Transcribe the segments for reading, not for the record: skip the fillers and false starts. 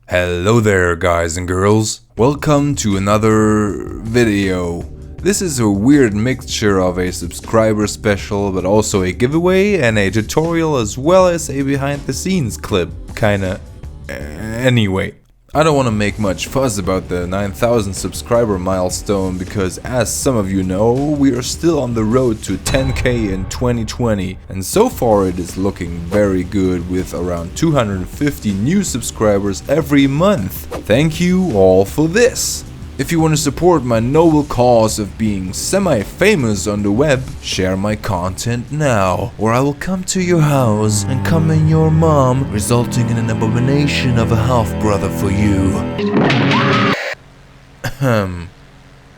Hello there guys and girls, welcome to another video. This is a weird mixture of a subscriber special but also a giveaway and a tutorial as well as a behind the scenes clip, kinda. Anyway, I don't want to make much fuss about the 9,000 subscriber milestone because as some of you know, we are still on the road to 10k in 2020 and so far it is looking very good with around 250 new subscribers every month. Thank you all for this. If you want to support my noble cause of being semi-famous on the web, share my content now, or I will come to your house and come in your mom, resulting in an abomination of a half-brother for you.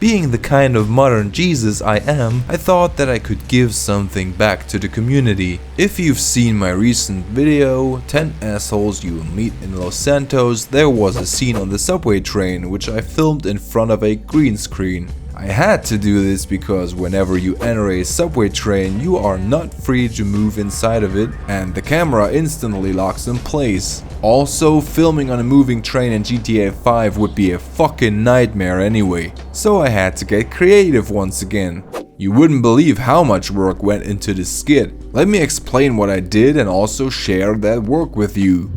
Being the kind of modern Jesus I am, I thought that I could give something back to the community. If you've seen my recent video, 10 assholes you will meet in Los Santos, there was a scene on the subway train which I filmed in front of a green screen. I had to do this because whenever you enter a subway train, you are not free to move inside of it and the camera instantly locks in place. Also, filming on a moving train in GTA 5 would be a fucking nightmare anyway, so I had to get creative once again. You wouldn't believe how much work went into this skit. Let me explain what I did and also share that work with you.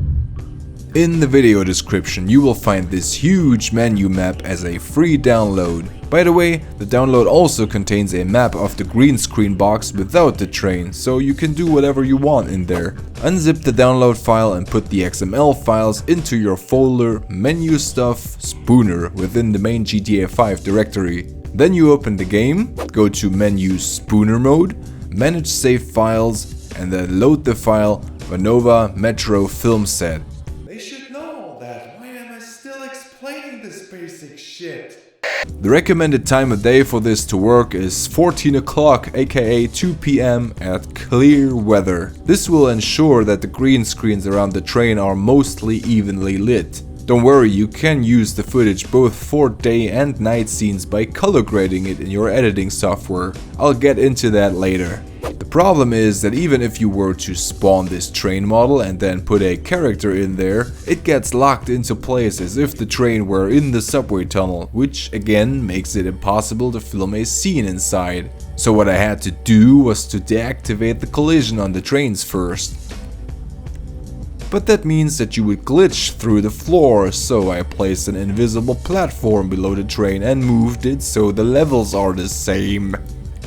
In the video description you will find this huge menu map as a free download. By the way, the download also contains a map of the green screen box without the train, so you can do whatever you want in there. Unzip the download file and put the XML files into your folder menu stuff spooner within the main GTA 5 directory. Then you open the game, go to menu spooner mode, manage save files and then load the file Vanova Metro Film Set. They should know all that. Why am I still explaining this basic shit? The recommended time of day for this to work is 14 o'clock aka 2 PM at clear weather. This will ensure that the green screens around the train are mostly evenly lit. Don't worry, you can use the footage both for day and night scenes by color grading it in your editing software. I'll get into that later. The problem is that even if you were to spawn this train model and then put a character in there, it gets locked into place as if the train were in the subway tunnel, which again makes it impossible to film a scene inside. So what I had to do was to deactivate the collision on the trains first. But that means that you would glitch through the floor, so I placed an invisible platform below the train and moved it so the levels are the same.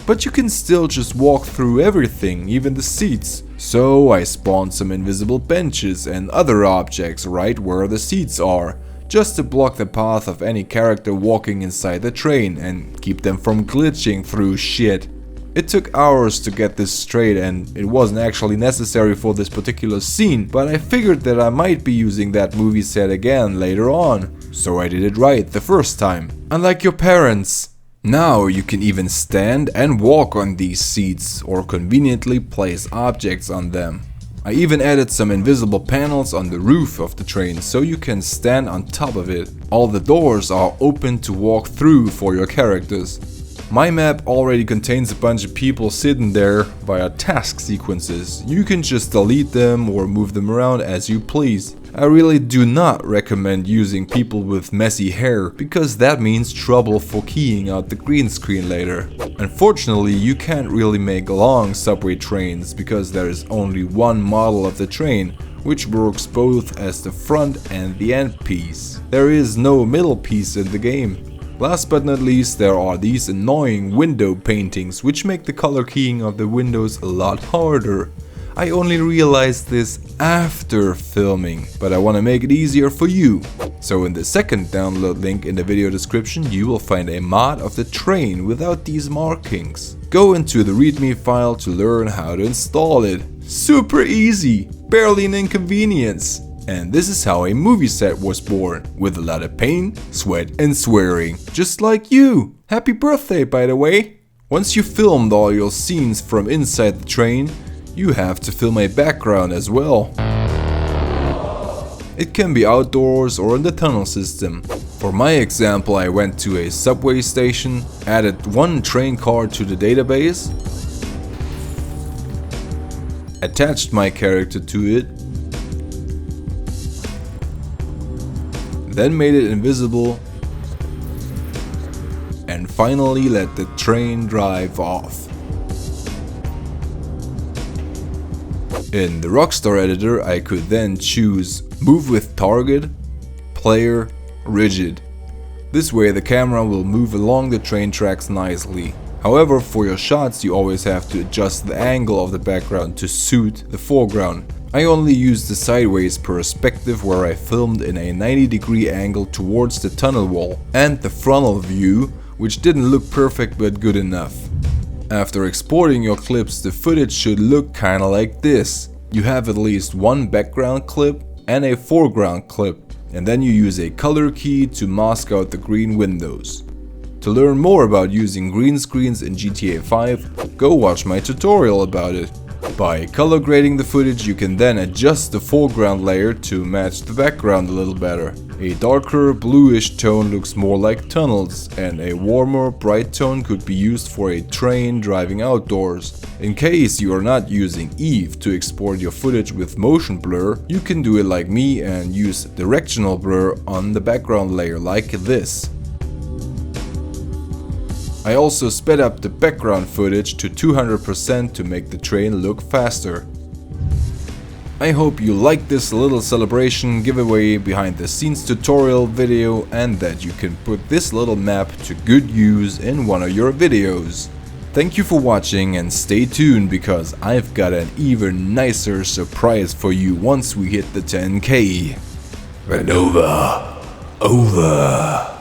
But you can still just walk through everything, even the seats. So I spawned some invisible benches and other objects right where the seats are, just to block the path of any character walking inside the train and keep them from glitching through shit. It took hours to get this straight and it wasn't actually necessary for this particular scene, but I figured that I might be using that movie set again later on, so I did it right the first time. Unlike your parents. Now you can even stand and walk on these seats or conveniently place objects on them. I even added some invisible panels on the roof of the train so you can stand on top of it. All the doors are open to walk through for your characters. My map already contains a bunch of people sitting there via task sequences. You can just delete them or move them around as you please. I really do not recommend using people with messy hair because that means trouble for keying out the green screen later. Unfortunately, you can't really make long subway trains because there is only one model of the train, which works both as the front and the end piece. There is no middle piece in the game. Last but not least, there are these annoying window paintings which make the color keying of the windows a lot harder. I only realized this after filming, but I want to make it easier for you. So in the second download link in the video description you will find a mod of the train without these markings. Go into the readme file to learn how to install it. Super easy, barely an inconvenience. And this is how a movie set was born, with a lot of pain, sweat and swearing, just like you. Happy birthday, by the way. Once you filmed all your scenes from inside the train, you have to film a background as well. It can be outdoors or in the tunnel system. For my example, I went to a subway station, added one train card to the database, attached my character to it, then made it invisible, and finally let the train drive off. In the Rockstar editor I could then choose Move with Target, Player, Rigid. This way the camera will move along the train tracks nicely. However, for your shots you always have to adjust the angle of the background to suit the foreground. I only used the sideways perspective where I filmed in a 90-degree angle towards the tunnel wall, and the frontal view, which didn't look perfect but good enough. After exporting your clips, the footage should look kinda like this. You have at least one background clip and a foreground clip, and then you use a color key to mask out the green windows. To learn more about using green screens in GTA 5, go watch my tutorial about it. By color grading the footage you can then adjust the foreground layer to match the background a little better. A darker bluish tone looks more like tunnels, and a warmer bright tone could be used for a train driving outdoors. In case you are not using Eve to export your footage with motion blur, you can do it like me and use directional blur on the background layer like this. I also sped up the background footage to 200% to make the train look faster. I hope you liked this little celebration giveaway behind the scenes tutorial video and that you can put this little map to good use in one of your videos. Thank you for watching and stay tuned because I've got an even nicer surprise for you once we hit the 10K. Renova over.